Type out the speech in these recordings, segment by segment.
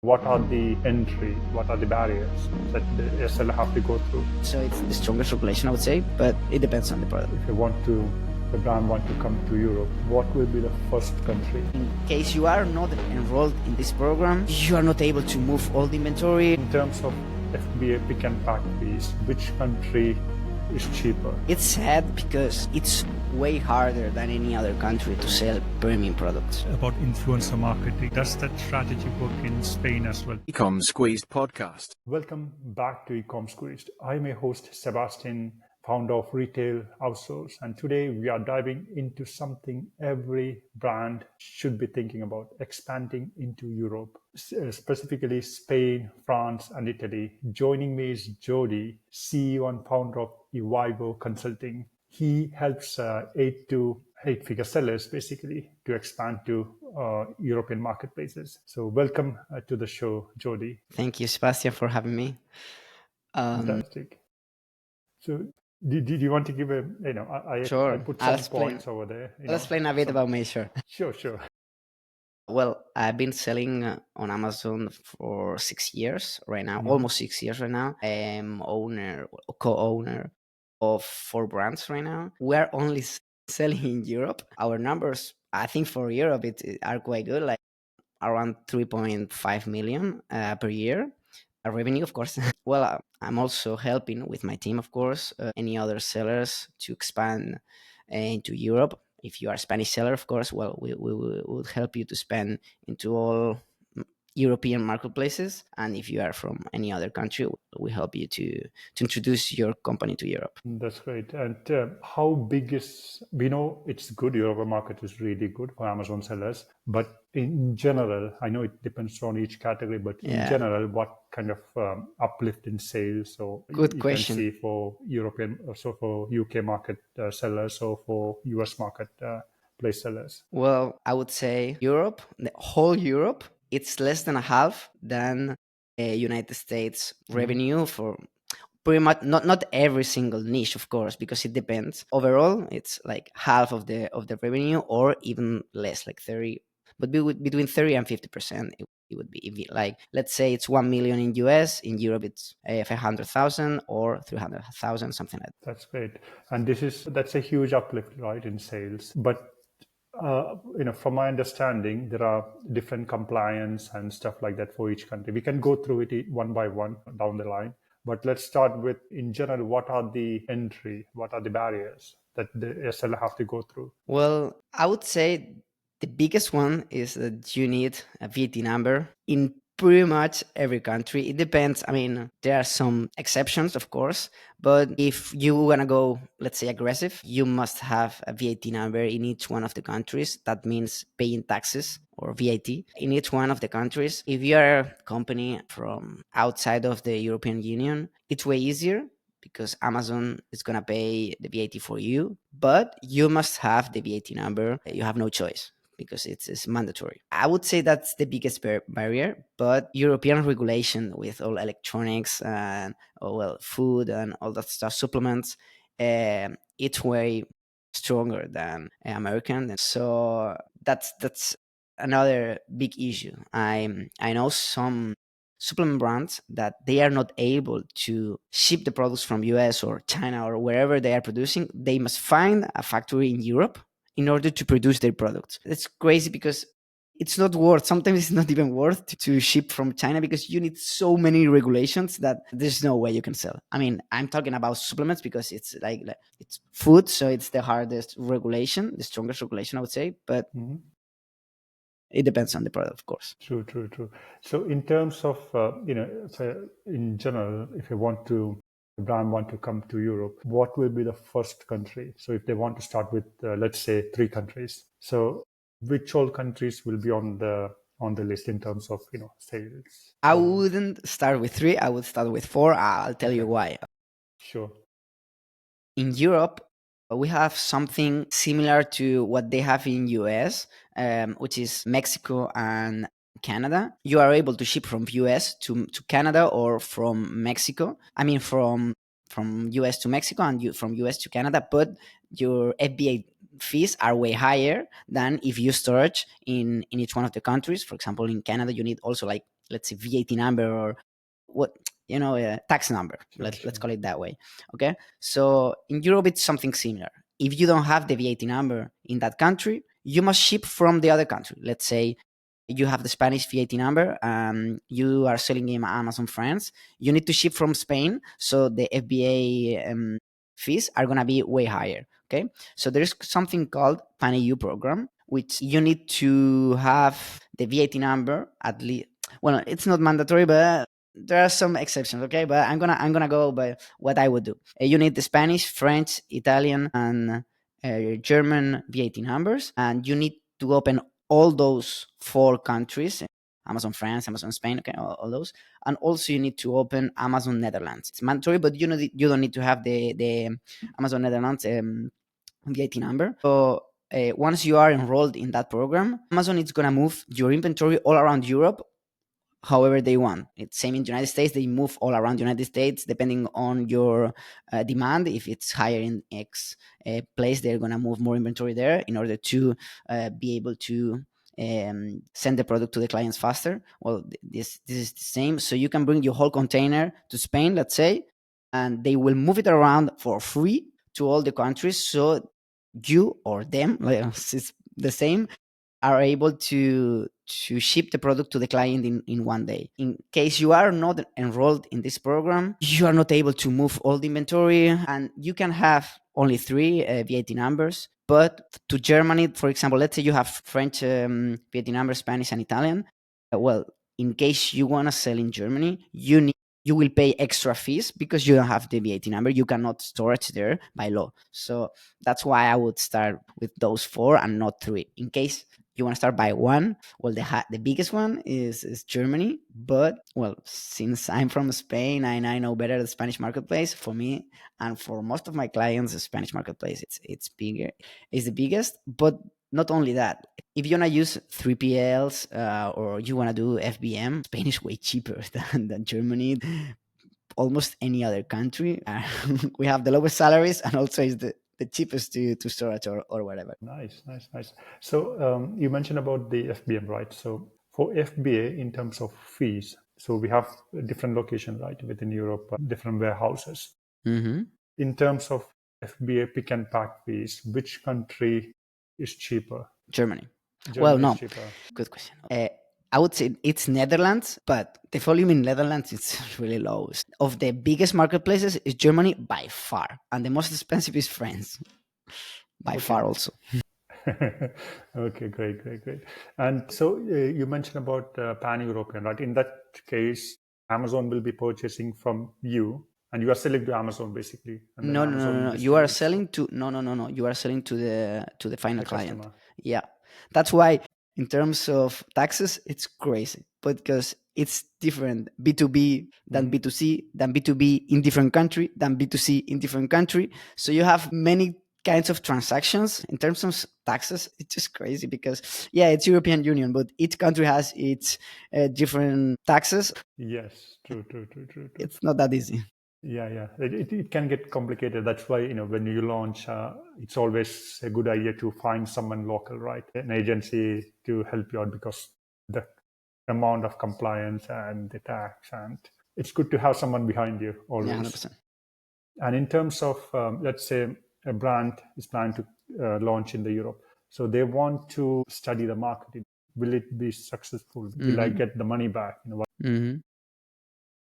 What are the entry, what are the barriers that the seller have to go through? So it's the strongest regulation, I would say, but it depends on the product. If the brand want to come to Europe, what will be the first country? In case you are not enrolled in this program, you are not able to move all the inventory. In terms of FBA pick and pack fees, which country is cheaper? It's sad because it's way harder than any other country to sell premium products. About influencer marketing, does that strategy work in Spain as well? Ecom Squeezed podcast. Welcome back to Ecom Squeezed. I'm your host, Sebastian, founder of Retail-Outsource, and today we are diving into something every brand should be thinking about: expanding into Europe, specifically Spain, France, and Italy. Joining me is Jordi, CEO and founder of Evivo Consulting. He helps 8-figure sellers basically to expand to European marketplaces. So welcome to the show, Jordi. Thank you, Sebastian, for having me. Fantastic. So did you want to give a, Sure. I put some points over there. I'll explain a bit about me, sure. Sure. Well, I've been selling on Amazon for 6 years right now, almost 6 years right now. I'm co-owner of 4 brands right now. We're only selling in Europe. Our numbers, I think for Europe, are quite good, like around 3.5 million per year. Revenue, of course. Well, I'm also helping with my team, of course, any other sellers to expand into Europe. If you are a Spanish seller, of course, well, we will help you to expand into all European marketplaces. And if you are from any other country, we help you to introduce your company to Europe. That's great. And how big is, we know it's good, European market is really good for Amazon sellers, but in general, I know it depends on each category, but in general, what kind of uplift in sales or Good you question. can see for European, also for UK market sellers or for US market place sellers? Well, I would say Europe, the whole Europe, it's less than a half than United States revenue for pretty much not every single niche, of course, because it depends. Overall, it's like half of the revenue, or even less, like 30, but between 30 and 50%. It would be, if like, let's say it's 1 million in US, in Europe it's 500,000 or 300,000, something like that. That's great. And that's a huge uplift, right, in sales. But from my understanding, there are different compliance and stuff like that for each country. We can go through it one by one down the line. But let's start with, in general, what are the barriers that the seller have to go through? Well, I would say the biggest one is that you need a VAT number in pretty much every country. It depends. I mean, there are some exceptions, of course, but if you want to go, let's say, aggressive, you must have a VAT number in each one of the countries. That means paying taxes or VAT in each one of the countries. If you are a company from outside of the European Union, it's way easier because Amazon is going to pay the VAT for you, but you must have the VAT number. You have no choice because it's mandatory. I would say that's the biggest barrier, but European regulation with all electronics and food and all that stuff, supplements, it's way stronger than American. So that's another big issue. I know some supplement brands that they are not able to ship the products from US or China or wherever they are producing. They must find a factory in Europe in order to produce their products. It's crazy because it's not worth, sometimes it's not even worth to ship from China because you need so many regulations that there's no way you can sell. I mean, I'm talking about supplements because it's like it's food, so it's the hardest regulation, the strongest regulation, I would say, but it depends on the product, of course. True. So in terms of, in general, if the brand want to come to Europe, what will be the first country? So if they want to start with, let's say, 3 countries, so which all countries will be on the list in terms of, sales? I wouldn't start with 3. I would start with 4. I'll tell you why. Sure. In Europe, we have something similar to what they have in US, which is Mexico and Canada. You are able to ship from US to Canada, or from Mexico. I mean, from US to Mexico and from US to Canada, but your FBA fees are way higher than if you storage in each one of the countries. For example, in Canada, you need also, like, let's say, VAT number, or what, tax number. Let's call it that way. Okay, so in Europe it's something similar. If you don't have the VAT number in that country, you must ship from the other country. Let's say you have the Spanish VAT number, you are selling in Amazon France, you need to ship from Spain, so the FBA fees are going to be way higher. Okay, so there's something called Pan-EU program, which you need to have the VAT number at least. Well, it's not mandatory, but there are some exceptions. Okay, but I'm gonna go by what I would do. You need the Spanish, French, Italian, and German VAT numbers, and you need to open all those 4 countries: Amazon France, Amazon Spain, okay, all those. And also you need to open Amazon Netherlands. It's mandatory, but you don't need to have the Amazon Netherlands VAT number. So once you are enrolled in that program, Amazon is gonna move your inventory all around Europe however they want. It's same in the United States. They move all around the United States depending on your demand. If it's higher in X place, they're going to move more inventory there in order to be able to send the product to the clients faster. Well, this is the same. So you can bring your whole container to Spain, let's say, and they will move it around for free to all the countries. So you or them, like, it's the same, are able to ship the product to the client in one day. In case you are not enrolled in this program, you are not able to move all the inventory, and you can have only 3 VAT numbers. But to Germany, for example, let's say you have French VAT number, Spanish, and Italian. Well, in case you want to sell in Germany, you will pay extra fees because you don't have the VAT number. You cannot store it there by law. So that's why I would start with those 4 and not 3. In case you want to start by 1, well, the biggest one is Germany. But, well, since I'm from Spain and I know better the Spanish marketplace, for me and for most of my clients, the Spanish marketplace, it's bigger, it's the biggest. But not only that, if you want to use 3PLs or you want to do FBM, Spain is way cheaper than Germany, almost any other country. We have the lowest salaries, and also is the cheapest to storage or whatever. Nice. So you mentioned about the FBM, right? So for FBA, in terms of fees, so we have different locations, right, within Europe, different warehouses. Mm-hmm. In terms of FBA pick and pack fees, which country is cheaper? Germany. Germany no. is cheaper. Good question. I would say it's Netherlands, but the volume in Netherlands is really low. Of the biggest marketplaces is Germany by far, and the most expensive is France by far also. Okay, great. And so you mentioned about pan-European, right? In that case, Amazon will be purchasing from you, and you are selling to Amazon basically. And then No. You are selling to no. You are selling to the final client. Customer. Yeah, that's why in terms of taxes, it's crazy, because it's different B2B than B2C, than B2B in different country, than B2C in different country. So you have many kinds of transactions. In terms of taxes, it's just crazy because, yeah, it's European Union, but each country has its different taxes. Yes, true. It's not that easy. Yeah. It can get complicated. That's why, when you launch, it's always a good idea to find someone local, right? An agency to help you out, because the amount of compliance and the tax, and it's good to have someone behind you always. Yeah, 100%. And in terms of, let's say, a brand is planning to launch in the Europe, so they want to study the market. Will it be successful? Will I get the money back?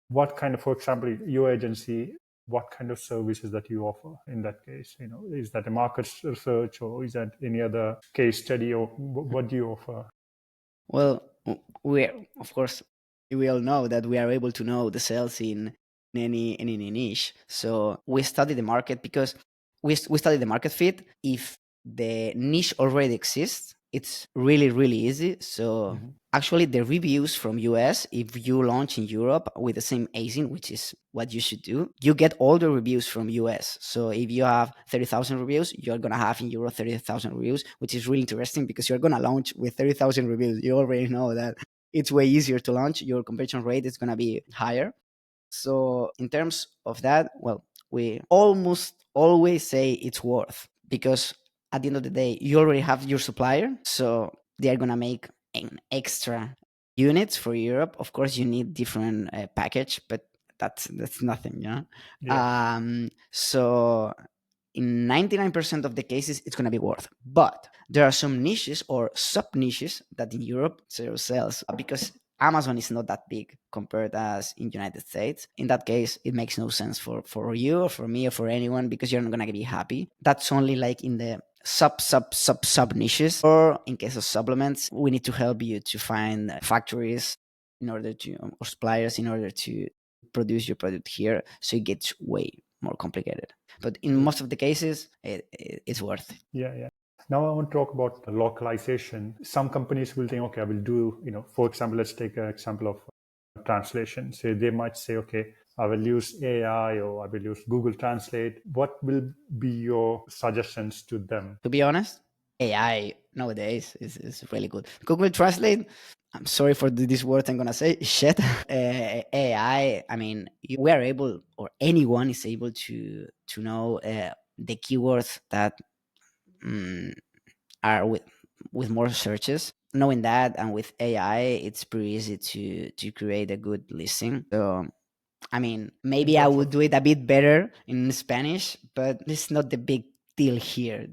What kind of, for example, your agency, what kind of services that you offer in that case? Is that a market research, or is that any other case study, or what do you offer? Well, of course, we all know that we are able to know the sales in any niche. So we study the market because we study the market fit. If the niche already exists, it's really, really easy. So actually, the reviews from US, if you launch in Europe with the same ASIN, which is what you should do, you get all the reviews from US. So if you have 30,000 reviews, you're going to have in Europe 30,000 reviews, which is really interesting because you're going to launch with 30,000 reviews. You already know that it's way easier to launch. Your conversion rate is going to be higher. So in terms of that, well, we almost always say it's worth, because at the end of the day, you already have your supplier, so they're gonna make an extra units for Europe. Of course, you need different package, but that's nothing, you know. Yeah. So in 99% of the cases, it's gonna be worth. But there are some niches or sub niches that in Europe zero sells because Amazon is not that big compared as in United States. In that case, it makes no sense for you or for me or for anyone because you're not gonna be happy. That's only like in the sub niches. Or in case of supplements, we need to help you to find factories in order to or suppliers in order to produce your product here. So it gets way more complicated. But in most of the cases, it's worth it. Yeah. Now I want to talk about the localization. Some companies will think, okay, I will do, for example, let's take an example of translation. So they might say, okay, I will use AI or I will use Google Translate. What will be your suggestions to them? To be honest, AI nowadays is really good. Google Translate, I'm sorry for this word I'm gonna say, shit. AI, I mean, we are able, or anyone is able to know the keywords that are with more searches. Knowing that, and with AI, it's pretty easy to create a good listing. So I mean, maybe I would do it a bit better in Spanish, but it's not the big deal here.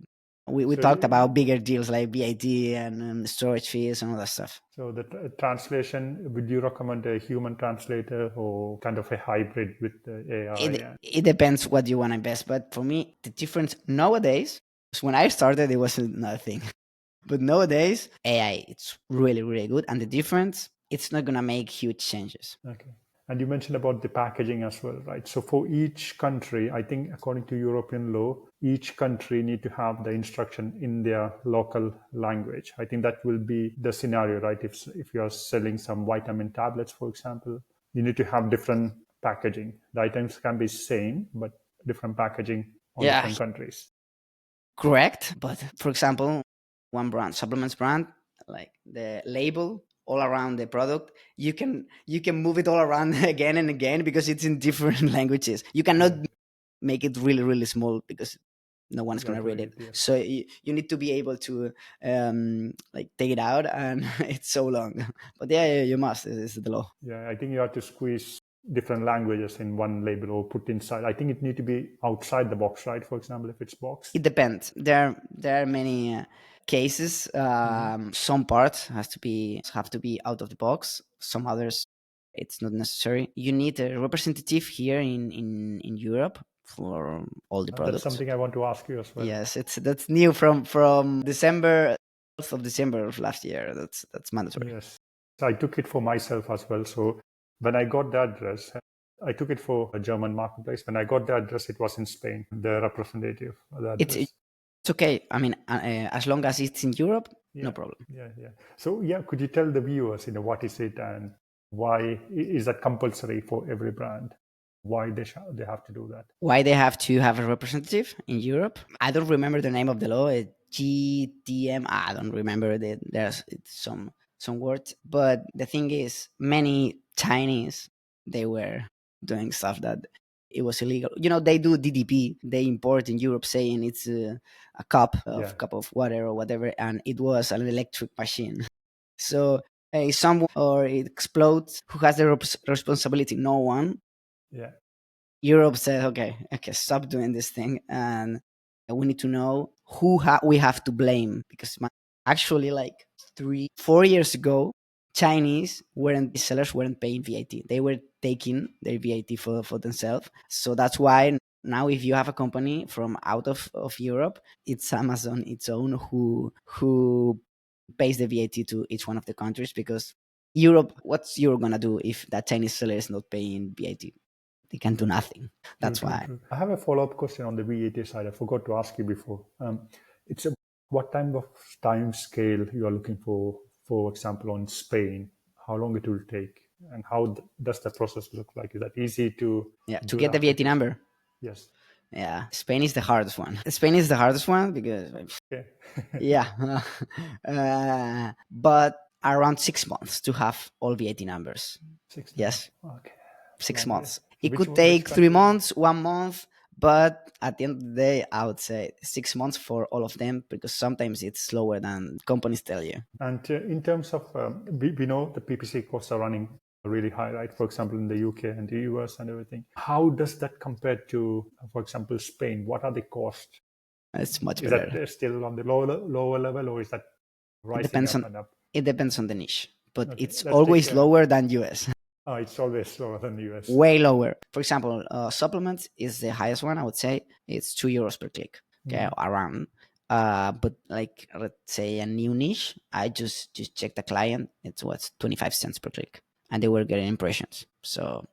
We So talked about bigger deals like VAT and storage fees and all that stuff. So the translation, would you recommend a human translator or kind of a hybrid with the AI? It depends what you want to invest. But for me, the difference nowadays, when I started, it was another thing. But nowadays, AI, it's really, really good. And the difference, it's not going to make huge changes. Okay. And you mentioned about the packaging as well, right? So for each country, I think according to European law, each country need to have the instruction in their local language. I think that will be the scenario, right? If you are selling some vitamin tablets, for example, you need to have different packaging. The items can be same, but different packaging on different countries. Correct. But for example, one brand, supplements brand, like the label all around the product, you can move it all around again and again because it's in different languages. You cannot make it really, really small because no one's going to read it. Yes. So you need to be able to like take it out, and it's so long. But yeah, you must. It's the law. Yeah, I think you have to squeeze different languages in one label or put inside. I think it need to be outside the box, right? For example, if it's boxed. It depends. There are many cases. Some parts have to be out of the box. Some others, it's not necessary. You need a representative here in Europe for all the products. That's something I want to ask you as well. Yes, that's new from December of December of last year. That's mandatory. Yes, so I took it for myself as well. So when I got the address, I took it for a German marketplace. When I got the address, it was in Spain. The representative. It's okay. I mean, as long as it's in Europe, no problem. Yeah. So could you tell the viewers, what is it and why is that compulsory for every brand? Why they have to do that? Why they have to have a representative in Europe? I don't remember the name of the law. GTM. I don't remember. There's some words, but the thing is, many Chinese, they were doing stuff that it was illegal. They do DDP. They import in Europe, saying it's a cup of water or whatever, and it was an electric machine. So someone or it explodes. Who has the responsibility? No one. Yeah. Europe said, okay, stop doing this thing, and we need to know who we have to blame, because actually, like 3-4 years ago, Chinese sellers weren't paying VAT. They were taking their VAT for themselves. So that's why now, if you have a company from out of Europe, it's Amazon its own who pays the VAT to each one of the countries, because Europe, what's Europe gonna do if that Chinese seller is not paying VAT? They can do nothing. That's why. True. I have a follow-up question on the VAT side. I forgot to ask you before. It's what type of time scale you are looking for example, on Spain, how long it will take, and how does the process look like? Is that easy to get the VAT number? Yes. Yeah, Spain is the hardest one. Spain is the hardest one because but around 6 months to have all VAT numbers. 6 months. Yes. Okay. 6 months. It could take 3 months, 1 month, But at the end of the day, I would say 6 months for all of them, because sometimes it's slower than companies tell you. And in terms of, we know the PPC costs are running really high, right? For example, in the UK and the US and everything. How does that compare to, for example, Spain? What are the costs? It's much Is better. that still on the lower level, or is that rising up and up? It depends on the niche, but Okay, it's let's always take lower than US. it's always lower than the US. Way lower. For example, supplements is the highest one. I would say it's €2 per click. Okay, around. But like, let's say a new niche, I just check the client. It's what's 25 cents per click, and they were getting impressions. So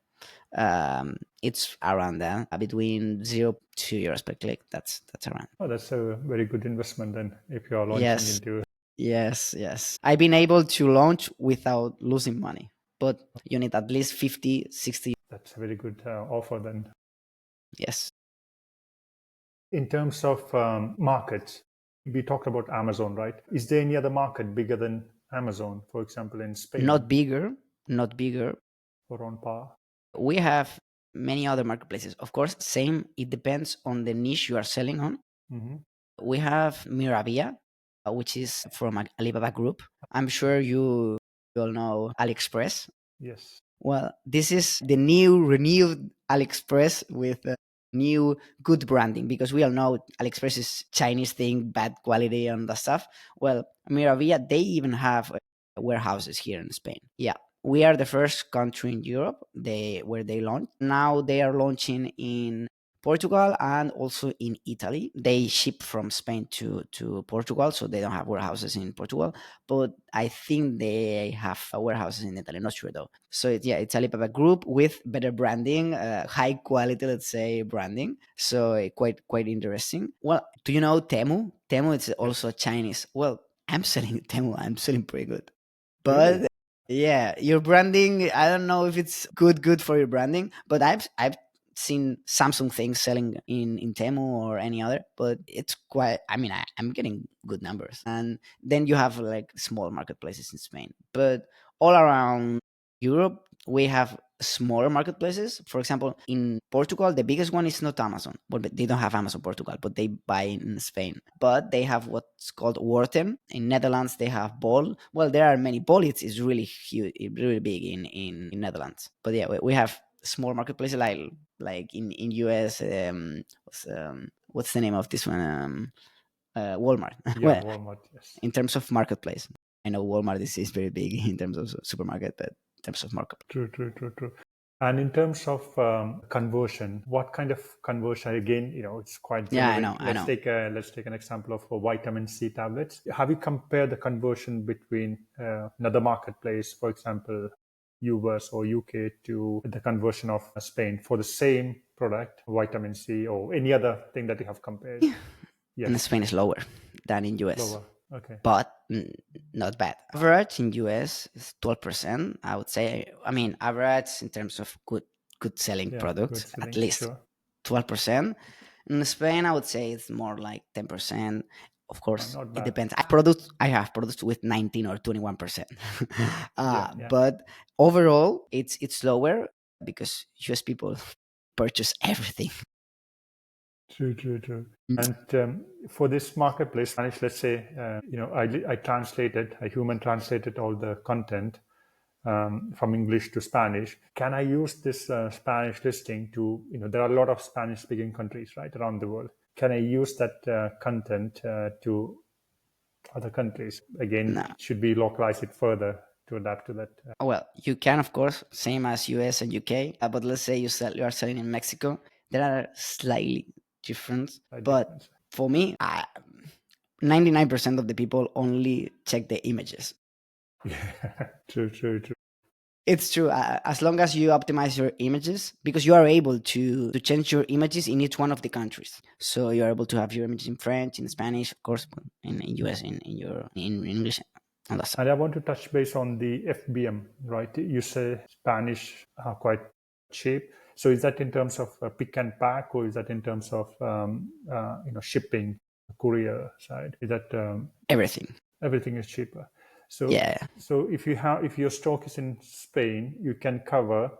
it's around that, between €0 to €2 per click. That's around. Oh, that's a very good investment then, if you are launching Yes. into. Yes. I've been able to launch without losing money, but you need at least 50, 60. That's a very good offer then. Yes. In terms of markets, we talked about Amazon, right? Is there any other market bigger than Amazon, for example, in Spain? Not bigger. Or on par? We have many other marketplaces. Of course, same. It depends on the niche you are selling on. Mm-hmm. We have Miravia, which is from Alibaba Group. I'm sure you all know AliExpress. Yes. Well, this is the new renewed AliExpress with new good branding, because we all know AliExpress is Chinese thing, bad quality and that stuff. Well, Miravia, they even have warehouses here in Spain. Yeah. We are the first country in Europe where they launched. Now they are launching in Portugal and also in Italy. They ship from Spain to Portugal, so they don't have warehouses in Portugal, but I think they have warehouses in Italy. Not sure though. So it's Alibaba Group with better branding, high quality, let's say, branding. So quite interesting. Well, do you know Temu? Temu is also Chinese. Well, I'm selling Temu. I'm selling pretty good, but Really? yeah, your branding. I don't know if it's good for your branding, but I've seen Samsung things selling in Temu or any other, but it's quite. I mean, I'm getting good numbers, and then you have like small marketplaces in Spain, but all around Europe we have smaller marketplaces. For example, in Portugal, the biggest one is not Amazon, but they don't have Amazon Portugal, but they buy in Spain. But they have what's called Worten. In Netherlands, they have Bol. Well, there are many. Bol is really huge, really big in Netherlands. But yeah, we have small marketplaces like in US. What's the name of this one? Walmart. Yeah, Well, Walmart, yes. in terms of marketplace, I know Walmart is very big in terms of supermarket, but in terms of market. True. And in terms of conversion, what kind of conversion? Again, it's quite Yeah, generic. I know. Let's take an example of vitamin C tablets. Have you compared the conversion between another marketplace, for example, US or UK, to the conversion of Spain for the same product, vitamin C, or any other thing that you have compared? And Yes, Spain is lower than in US. lower. Okay. But not bad. Average in US is 12%. I would say. I mean, average in terms of good selling Yeah, good products, at selling. least Sure. 12%. In Spain, I would say it's more like 10%. Of course, Not it bad. depends. I have products with 19 or 21%. Yeah. But overall, it's lower because US people purchase everything. True. And for this marketplace, Spanish, let's say, I human translated all the content from English to Spanish. Can I use this Spanish listing to, there are a lot of Spanish speaking countries, right, around the world. Can I use that content to other countries? Again, No. should we localize it further to adapt to that? Well, you can, of course, same as US and UK. But let's say you are selling in Mexico. There are slightly different. But Difference. for me, 99% of the people only check the images. Yeah, true. It's true. As long as you optimize your images, because you are able to change your images in each one of the countries. So you're able to have your images in French, in Spanish, of course, in US, in English, and that's. And I want to touch base on the FBM, right? You say Spanish are quite cheap. So is that in terms of pick and pack, or is that in terms of shipping, courier side? Is that Everything. everything is cheaper? So Yeah. So if your stock is in Spain, you can cover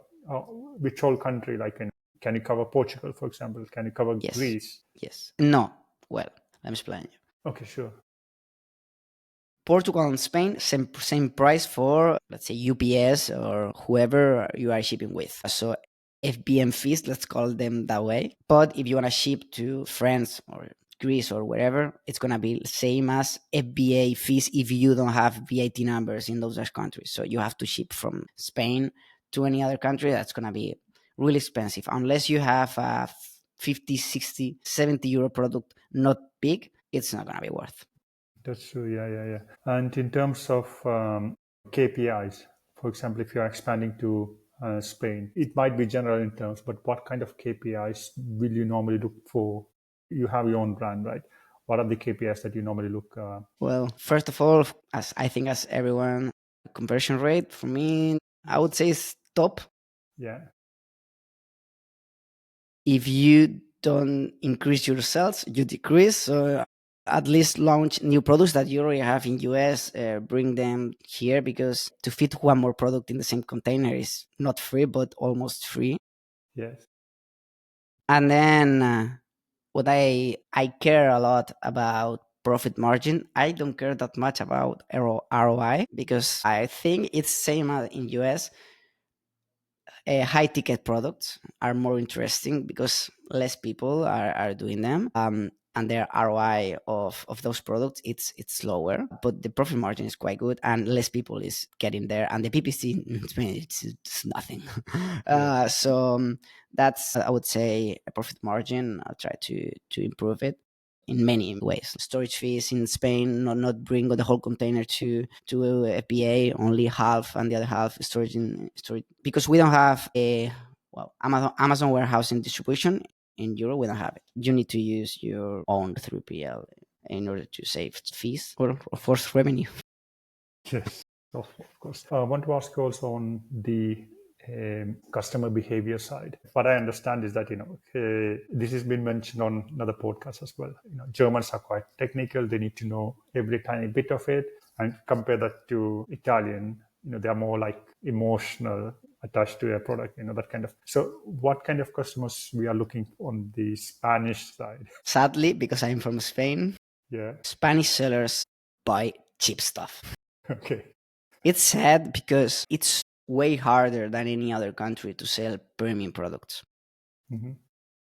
which whole country? Like in Can you cover Portugal, for example? Can you cover Yes. Greece? Yes. No. Well, let me explain you. Okay, sure. Portugal and Spain, same price for, let's say, UPS or whoever you are shipping with. So FBM fees, let's call them that way. But if you want to ship to France or Greece or wherever, it's going to be same as FBA fees if you don't have VAT numbers in those countries. So you have to ship from Spain to any other country. That's going to be really expensive. Unless you have a 50, 60, 70 euro product, not big, it's not going to be worth. That's true. Yeah. And in terms of KPIs, for example, if you're expanding to Spain, it might be general in terms, but what kind of KPIs will you normally look for? You have your own brand, right? What are the KPIs that you normally look? Well, first of all, as everyone, conversion rate for me, I would say is top. Yeah. If you don't increase your sales, you decrease. So at least launch new products that you already have in US, bring them here, because to fit one more product in the same container is not free, but almost free. Yes. And then what I care a lot about profit margin. I don't care that much about ROI, because I think it's same as in US. High ticket products are more interesting because less people are doing them. And their ROI of those products, it's lower, but the profit margin is quite good, and less people is getting there. And the PPC in Spain, it's nothing. So that's, I would say, a profit margin. I'll try to improve it in many ways. Storage fees in Spain, not bring the whole container to FBA, only half, and the other half storage in storage, because we don't have a Amazon warehousing distribution in Europe. We don't have it. You need to use your own 3PL in order to save fees or force revenue. Yes, of course. I want to ask you also on the customer behavior side. What I understand is that, this has been mentioned on another podcast as well. Germans are quite technical. They need to know every tiny bit of it. And compare that to Italian, they're more like emotional, attached to a product, that kind of. So what kind of customers we are looking on the Spanish side? Sadly, because I'm from Spain, Yeah. Spanish sellers buy cheap stuff. Okay. It's sad because it's way harder than any other country to sell premium products. Mm-hmm.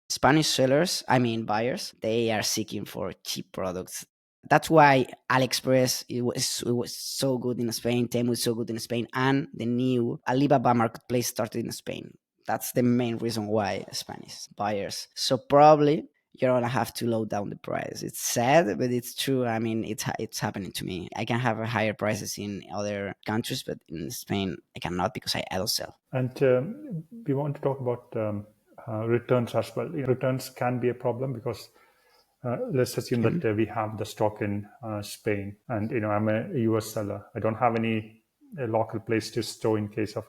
Spanish sellers, I mean buyers, they are seeking for cheap products. That's why AliExpress it was so good in Spain, Temu is so good in Spain, and the new Alibaba marketplace started in Spain. That's the main reason why Spanish buyers. So probably you're gonna have to low down the price. It's sad, but it's true. I mean, it's happening to me. I can have a higher prices in other countries, but in Spain I cannot, because I don't sell. And we want to talk about returns as well. Returns can be a problem because let's assume that we have the stock in Spain, and I'm a US seller. I don't have any local place to store in case of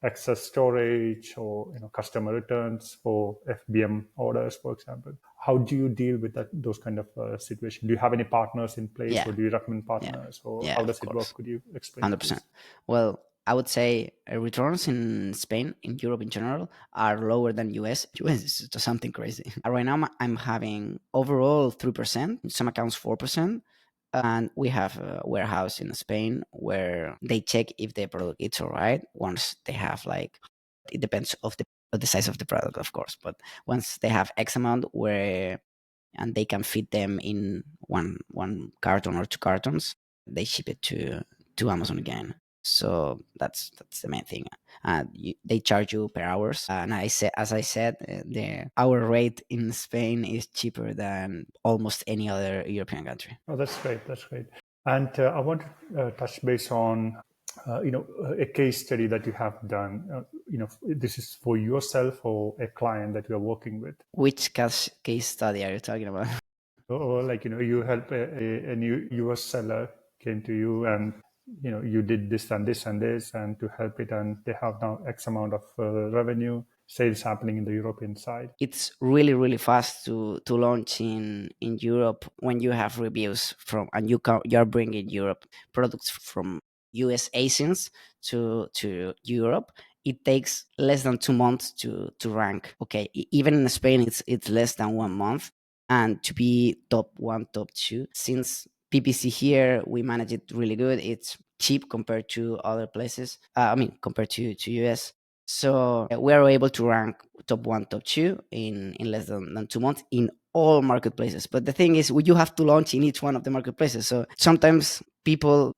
excess storage or customer returns or FBM orders, for example. How do you deal with those kind of situations? Do you have any partners in place, Yeah. or do you recommend partners, or Yeah, how of does it course. work? Could you explain, 100%. please? Well, I would say returns in Spain, in Europe in general, are lower than US. US is just something crazy. Right now, I'm having overall 3%, in some accounts 4%. And we have a warehouse in Spain where they check if the product is all right. Once they have, like, it depends of the size of the product, of course. But once they have X amount and they can fit them in one carton or two cartons, they ship it to Amazon again. So that's the main thing. They charge you per hours, and as I said, the hour rate in Spain is cheaper than almost any other European country. Oh, that's great. That's great. And I want to touch base on, a case study that you have done. This is for yourself or a client that you are working with. Which case study are you talking about? Or like, you help a new US seller came to you and, you did this and this and this and to help it, and they have now X amount of revenue, sales happening in the European side. It's really, really fast to launch in Europe when you have reviews from, and you're bringing Europe products from US ASINs to Europe. it takes less than 2 months to rank. Okay, even in Spain, it's less than 1 month, and to be top one, top two, since PPC here we manage it really good. It's cheap compared to other places. Compared to US. So we are able to rank top one, top two in less than 2 months in all marketplaces. But the thing is, you have to launch in each one of the marketplaces. So sometimes people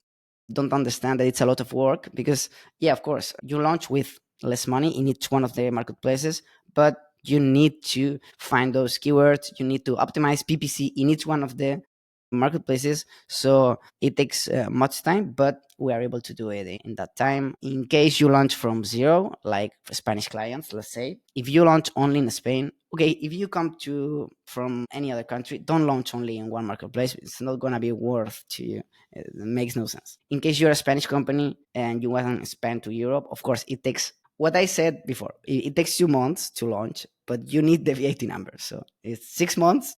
don't understand that it's a lot of work because, yeah, of course, you launch with less money in each one of the marketplaces, but you need to find those keywords. You need to optimize PPC in each one of the marketplaces. So it takes much time, but we are able to do it in that time. In case you launch from zero, like for Spanish clients, let's say, if you launch only in Spain, okay, if you come to from any other country, don't launch only in one marketplace. It's not going to be worth to you. It makes no sense. In case you're a Spanish company and you want to expand to Europe, of course, it takes what I said before. It takes 2 months to launch, but you need the VAT number. So it's 6 months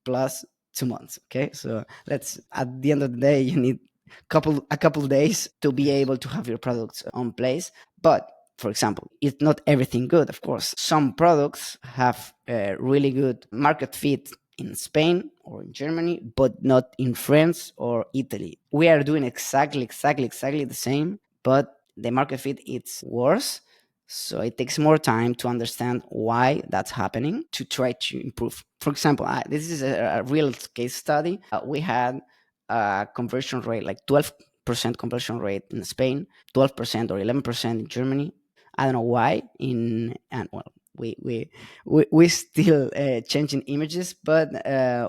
plus 2 months. Okay, so let's at the end of the day, you need a couple days to be able to have your products on place. But for example, it's not everything good. Of course, some products have a really good market fit in Spain or in Germany, but not in France or Italy. We are doing exactly the same, but the market fit it's worse. So it takes more time to understand why that's happening to try to improve. For example, this is a real case study. We had a conversion rate like 12% conversion rate in Spain, 12% or 11% in Germany. I don't know why. We still changing images, but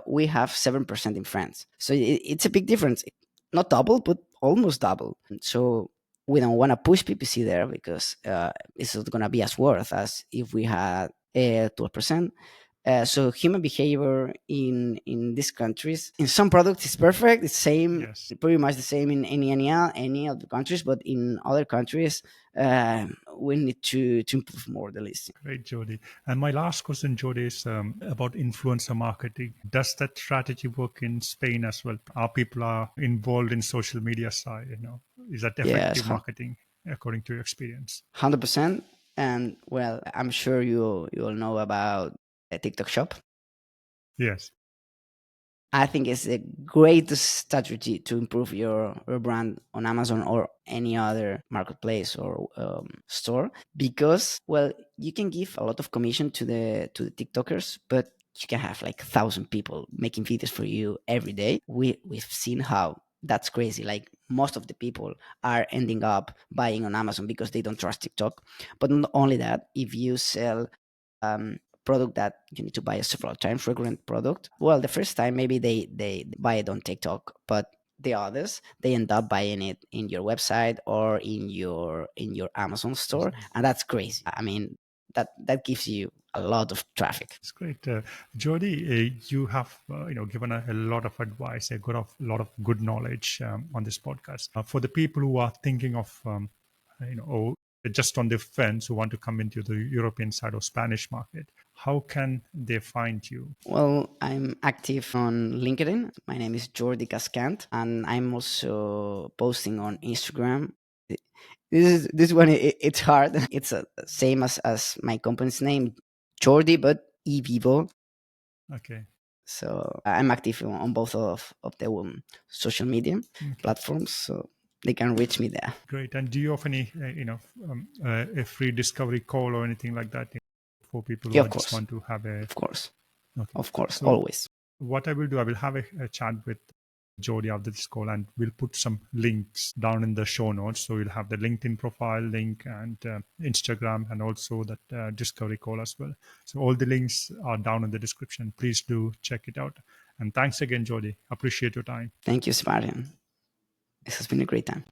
we have 7% in France. So it's a big difference. Not double, but almost double. So we don't want to push PPC there because it's not going to be as worth as if we had 12%. So human behavior in these countries, in some products, is perfect. It's same, Yes. pretty much the same in any of the countries. But in other countries, we need to improve more the listing. Great, Jordi. And my last question, Jordi, is about influencer marketing. Does that strategy work in Spain as well? Are people involved in social media side? Is that Yes, effective marketing according to your experience? 100%. And well, I'm sure you all know about a TikTok shop. Yes. I think it's the greatest strategy to improve your brand on Amazon or any other marketplace or store, because well, you can give a lot of commission to the TikTokers, but you can have like 1,000 people making videos for you every day. We've seen how that's crazy. Like most of the people are ending up buying on Amazon because they don't trust TikTok. But not only that, if you sell product that you need to buy several times, recurrent product, well, the first time maybe they buy it on TikTok, but the others they end up buying it in your website or in your Amazon store, and that's crazy. I mean, that gives you a lot of traffic. It's great. Jordi, you have given a lot of advice, a lot of good knowledge on this podcast. For the people who are thinking of, or just on the fence who want to come into the European side or Spanish market, how can they find you? Well, I'm active on LinkedIn. My name is Jordi Cascant, and I'm also posting on Instagram. This one, it's hard. It's same as my company's name, Jordi, but evivo. Okay. So I'm active on both of the social media platforms, so they can reach me there. Great. And do you offer any, a free discovery call or anything like that for people who Yeah, of just course, want to have a? of course, Okay. of course, So always. what I will do, I will have a chat with Jordi after this call, and we'll put some links down in the show notes. So you'll have the LinkedIn profile link and Instagram, and also that discovery call as well. So all the links are down in the description. Please do check it out. And thanks again, Jordi. Appreciate your time. Thank you, Sebastian. This has been a great time.